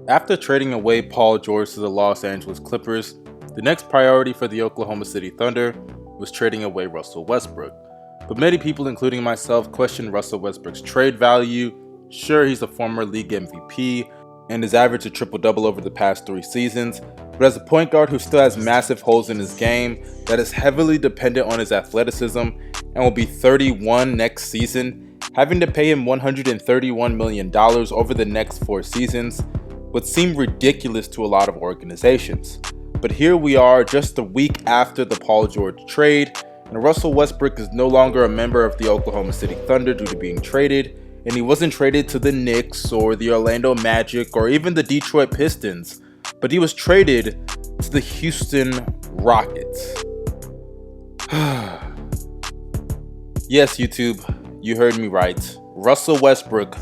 After trading away Paul George to the Los Angeles Clippers, the next priority for the Oklahoma City Thunder was trading away Russell Westbrook. But many people, including myself, questioned Russell Westbrook's trade value. Sure, he's a former league MVP and has averaged a triple-double over the past 3 seasons, but as a point guard who still has massive holes in his game that is heavily dependent on his athleticism and will be 31 next season, having to pay him $131 million over the next 4 seasons would seem ridiculous to a lot of organizations. But here we are just a week after the Paul George trade, and Russell Westbrook is no longer a member of the Oklahoma City Thunder due to being traded, and he wasn't traded to the Knicks or the Orlando Magic or even the Detroit Pistons, but he was traded to the Houston Rockets. Yes, YouTube, you heard me right. Russell Westbrook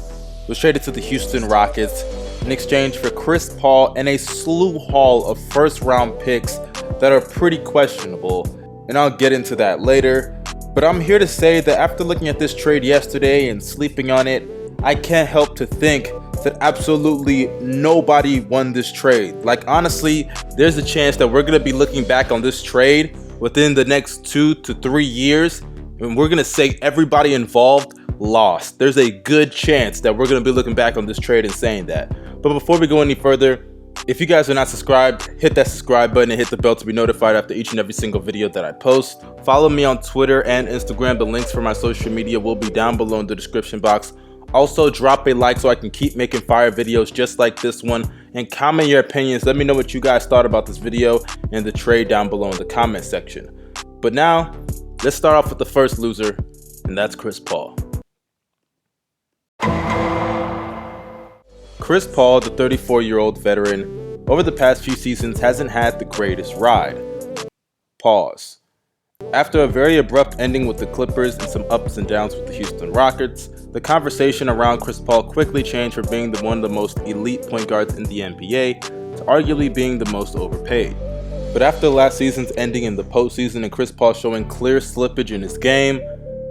was traded to the Houston Rockets in exchange for Chris Paul and a slew haul of first-round picks that are pretty questionable, and I'll get into that later. But I'm here to say that after looking at this trade yesterday and sleeping on it, I can't help to think that absolutely nobody won this trade. Like, honestly, there's a chance that we're going to be looking back on this trade within the next 2 to 3 years, and we're going to say everybody involved lost. There's a good chance that we're going to be looking back on this trade and saying that. But before we go any further, if you guys are not subscribed, hit that subscribe button and hit the bell to be notified after each and every single video that I post. Follow me on Twitter and Instagram. The links for my social media will be down below in the description box. Also, drop a like so I can keep making fire videos just like this one, and comment your opinions. Let me know what you guys thought about this video and the trade down below in the comment section. But now, let's start off with the first loser, and that's Chris Paul. Chris Paul, the 34-year-old veteran, over the past few seasons hasn't had the greatest ride. Pause. After a very abrupt ending with the Clippers and some ups and downs with the Houston Rockets, the conversation around Chris Paul quickly changed from being one of the most elite point guards in the NBA to arguably being the most overpaid. But after last season's ending in the postseason and Chris Paul showing clear slippage in his game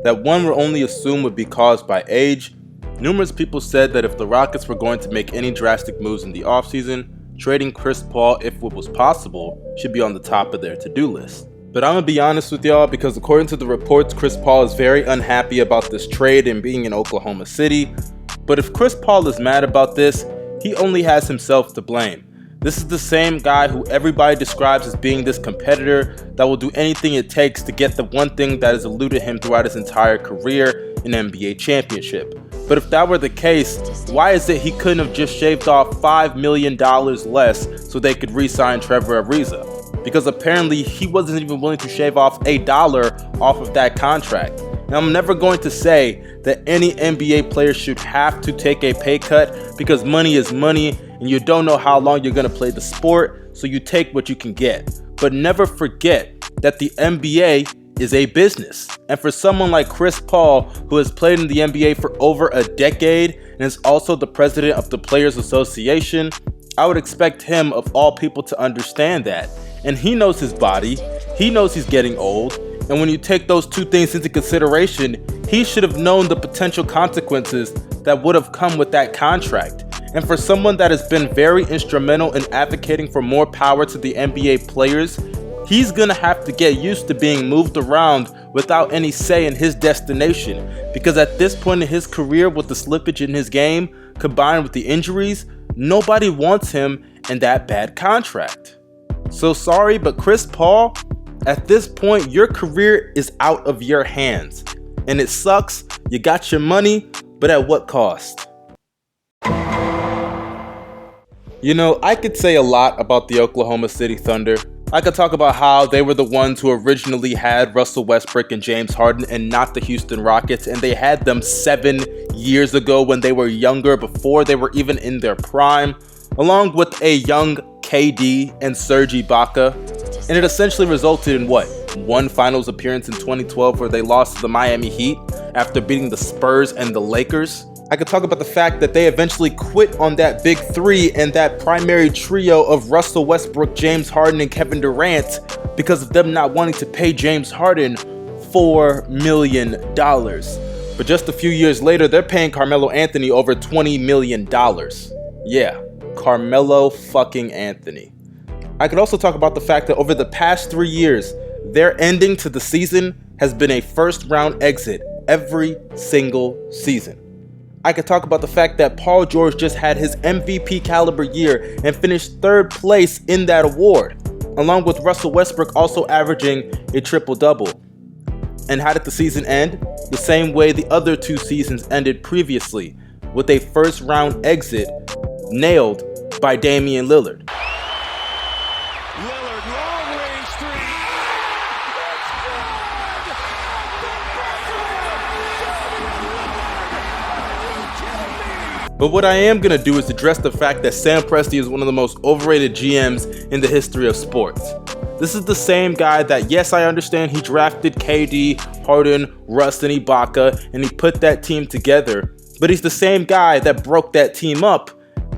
that one would only assume would be caused by age, numerous people said that if the Rockets were going to make any drastic moves in the offseason, trading Chris Paul, if it was possible, should be on the top of their to-do list. But I'm gonna be honest with y'all, because according to the reports, Chris Paul is very unhappy about this trade and being in Oklahoma City. But if Chris Paul is mad about this, he only has himself to blame. This is the same guy who everybody describes as being this competitor that will do anything it takes to get the one thing that has eluded him throughout his entire career, an NBA championship. But if that were the case, why is it he couldn't have just shaved off $5 million less so they could re-sign Trevor Ariza? Because apparently he wasn't even willing to shave off $1 off of that contract. Now, I'm never going to say that any NBA player should have to take a pay cut, because money is money and you don't know how long you're going to play the sport, so you take what you can get. But never forget that the NBA is a business. And for someone like Chris Paul, who has played in the NBA for over a decade and is also the president of the Players Association, I would expect him, of all people, to understand that. And he knows his body, he knows he's getting old, and when you take those two things into consideration, he should have known the potential consequences that would have come with that contract. And for someone that has been very instrumental in advocating for more power to the NBA players, he's gonna have to get used to being moved around without any say in his destination, because at this point in his career, with the slippage in his game combined with the injuries, nobody wants him in that bad contract. So sorry, but Chris Paul, at this point, your career is out of your hands. And it sucks, you got your money, but at what cost? You know, I could say a lot about the Oklahoma City Thunder. I could talk about how they were the ones who originally had Russell Westbrook and James Harden and not the Houston Rockets, and they had them 7 years ago when they were younger, before they were even in their prime, along with a young KD and Serge Ibaka, and it essentially resulted in what? One finals appearance in 2012 where they lost to the Miami Heat after beating the Spurs and the Lakers. I could talk about the fact that they eventually quit on that big three and that primary trio of Russell Westbrook, James Harden, and Kevin Durant because of them not wanting to pay James Harden $4 million. But just a few years later, they're paying Carmelo Anthony over $20 million. Yeah, Carmelo fucking Anthony. I could also talk about the fact that over the past 3 years, their ending to the season has been a first round exit every single season. I could talk about the fact that Paul George just had his MVP caliber year and finished 3rd place in that award, along with Russell Westbrook also averaging a triple-double. And how did the season end? The same way the other 2 seasons ended previously, with a first round exit nailed by Damian Lillard. Lillard, long-range three. But what I am going to do is address the fact that Sam Presti is one of the most overrated GMs in the history of sports. This is the same guy that, yes, I understand he drafted KD, Harden, Russ, and Ibaka, and he put that team together. But he's the same guy that broke that team up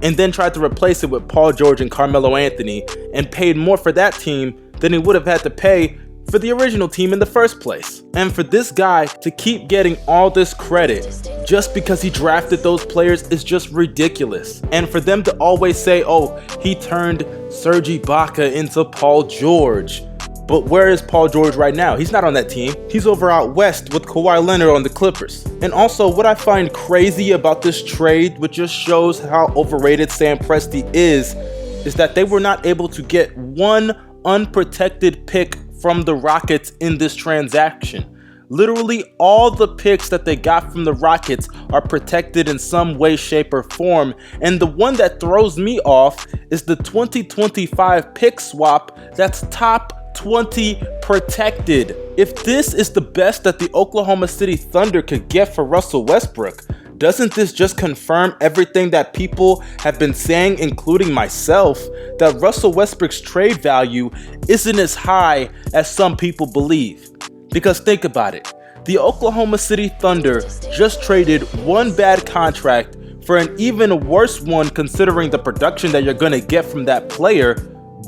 and then tried to replace it with Paul George and Carmelo Anthony and paid more for that team than he would have had to pay for the original team in the first place. And for this guy to keep getting all this credit just because he drafted those players is just ridiculous. And for them to always say, oh, he turned Serge Ibaka into Paul George. But where is Paul George right now? He's not on that team. He's over out west with Kawhi Leonard on the Clippers. And also, what I find crazy about this trade, which just shows how overrated Sam Presti is that they were not able to get one unprotected pick from the Rockets in this transaction. Literally all the picks that they got from the Rockets are protected in some way, shape, or form. And the one that throws me off is the 2025 pick swap that's top 20 protected. If this is the best that the Oklahoma City Thunder could get for Russell Westbrook, doesn't this just confirm everything that people have been saying, including myself, that Russell Westbrook's trade value isn't as high as some people believe? Because think about it, the Oklahoma City Thunder just traded one bad contract for an even worse one considering the production that you're going to get from that player,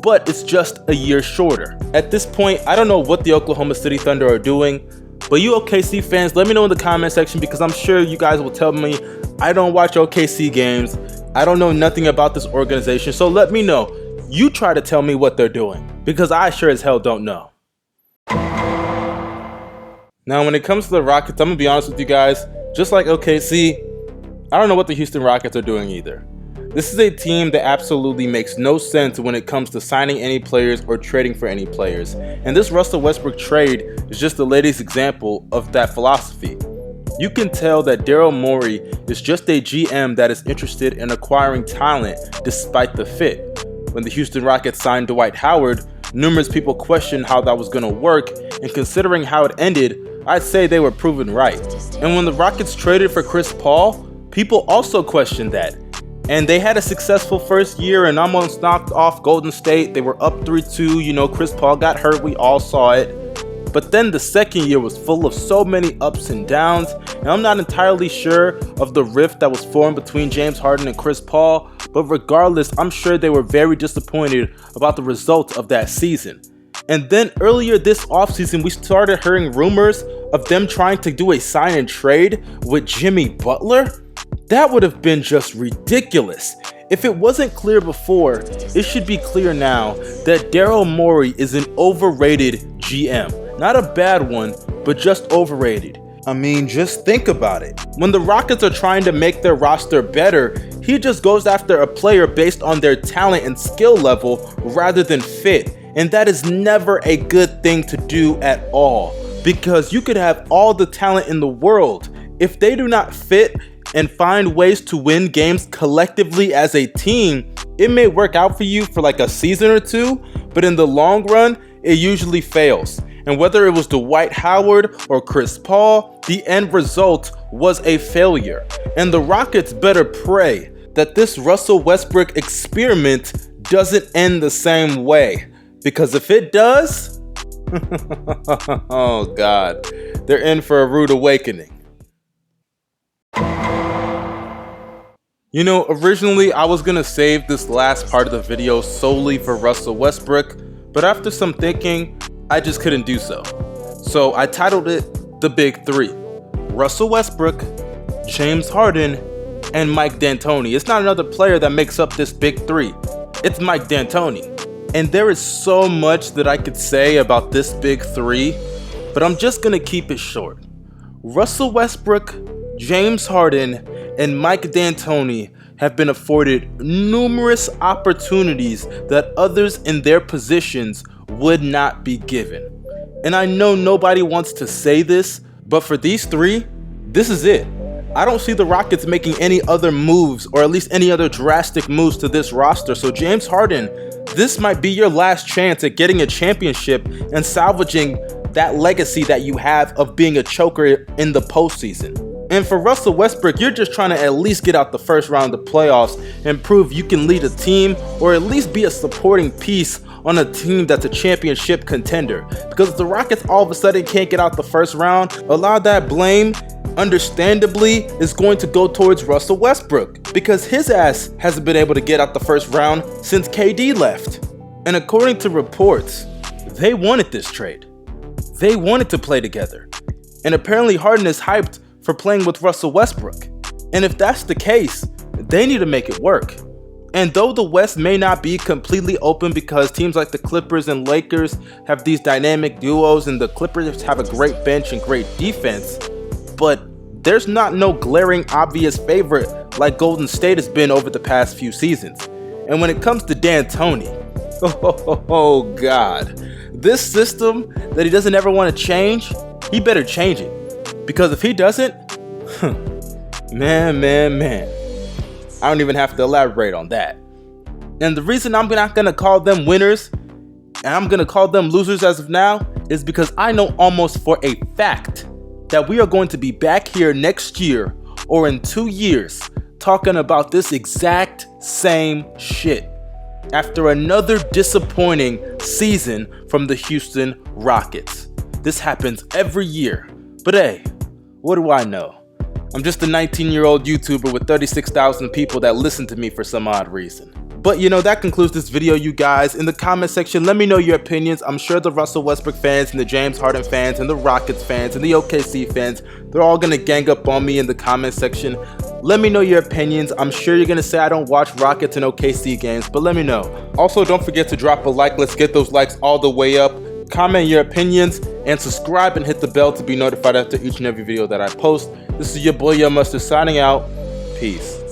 but it's just a year shorter. At this point, I don't know what the Oklahoma City Thunder are doing, but you OKC fans, let me know in the comment section because I'm sure you guys will tell me I don't watch OKC games. I don't know nothing about this organization, so let me know. You try to tell me what they're doing because I sure as hell don't know. Now, when it comes to the Rockets, I'm going to be honest with you guys. Just like OKC, I don't know what the Houston Rockets are doing either. This is a team that absolutely makes no sense when it comes to signing any players or trading for any players. And this Russell Westbrook trade is just the latest example of that philosophy. You can tell that Daryl Morey is just a GM that is interested in acquiring talent despite the fit. When the Houston Rockets signed Dwight Howard, numerous people questioned how that was going to work, and considering how it ended, I'd say they were proven right. And when the Rockets traded for Chris Paul, people also questioned that. And they had a successful first year and almost knocked off Golden State. They were up 3-2. Chris Paul got hurt. We all saw it. But then the second year was full of so many ups and downs. And I'm not entirely sure of the rift that was formed between James Harden and Chris Paul. But regardless, I'm sure they were very disappointed about the results of that season. And then earlier this offseason, we started hearing rumors of them trying to do a sign and trade with Jimmy Butler. That would have been just ridiculous. If it wasn't clear before, it should be clear now that Daryl Morey is an overrated GM. Not a bad one, but just overrated. I mean, just think about it. When the Rockets are trying to make their roster better, he just goes after a player based on their talent and skill level rather than fit. And that is never a good thing to do at all. Because you could have all the talent in the world. If they do not fit and find ways to win games collectively as a team, it may work out for you for like a season or two, but in the long run, it usually fails. And whether it was Dwight Howard or Chris Paul, the end result was a failure. And the Rockets better pray that this Russell Westbrook experiment doesn't end the same way. Because if it does, oh God, they're in for a rude awakening. Originally I was gonna save this last part of the video solely for Russell Westbrook, but after some thinking, I just couldn't do so. So I titled it The Big Three: Russell Westbrook, James Harden, and Mike D'Antoni. It's not another player that makes up this big three. It's Mike D'Antoni. And there is so much that I could say about this big three, but I'm just gonna keep it short. Russell Westbrook, James Harden, and Mike D'Antoni have been afforded numerous opportunities that others in their positions would not be given. And I know nobody wants to say this, but for these three, this is it. I don't see the Rockets making any other moves, or at least any other drastic moves to this roster. So James Harden, this might be your last chance at getting a championship and salvaging that legacy that you have of being a choker in the postseason. And for Russell Westbrook, you're just trying to at least get out the first round of the playoffs and prove you can lead a team, or at least be a supporting piece on a team that's a championship contender. Because if the Rockets all of a sudden can't get out the first round, a lot of that blame, understandably, is going to go towards Russell Westbrook, because his ass hasn't been able to get out the first round since KD left. And according to reports, they wanted this trade. They wanted to play together. And apparently Harden is hyped for playing with Russell Westbrook. And if that's the case, they need to make it work. And though the West may not be completely open, because teams like the Clippers and Lakers have these dynamic duos, and the Clippers have a great bench and great defense, but there's not no glaring obvious favorite like Golden State has been over the past few seasons. And when it comes to D'Antoni, oh God, this system that he doesn't ever want to change, he better change it. Because if he doesn't, man, I don't even have to elaborate on that. And the reason I'm not going to call them winners, and I'm going to call them losers as of now, is because I know almost for a fact that we are going to be back here next year or in 2 years talking about this exact same shit after another disappointing season from the Houston Rockets. This happens every year. But hey, what do I know? I'm just a 19-year-old YouTuber with 36,000 people that listen to me for some odd reason. But that concludes this video, you guys. In the comment section, let me know your opinions. I'm sure the Russell Westbrook fans and the James Harden fans and the Rockets fans and the OKC fans, they're all gonna gang up on me in the comment section. Let me know your opinions. I'm sure you're gonna say I don't watch Rockets and OKC games, but let me know. Also, don't forget to drop a like. Let's get those likes all the way up. Comment your opinions and subscribe and hit the bell to be notified after each and every video that I post. This is your boy Young Mustard signing out. Peace.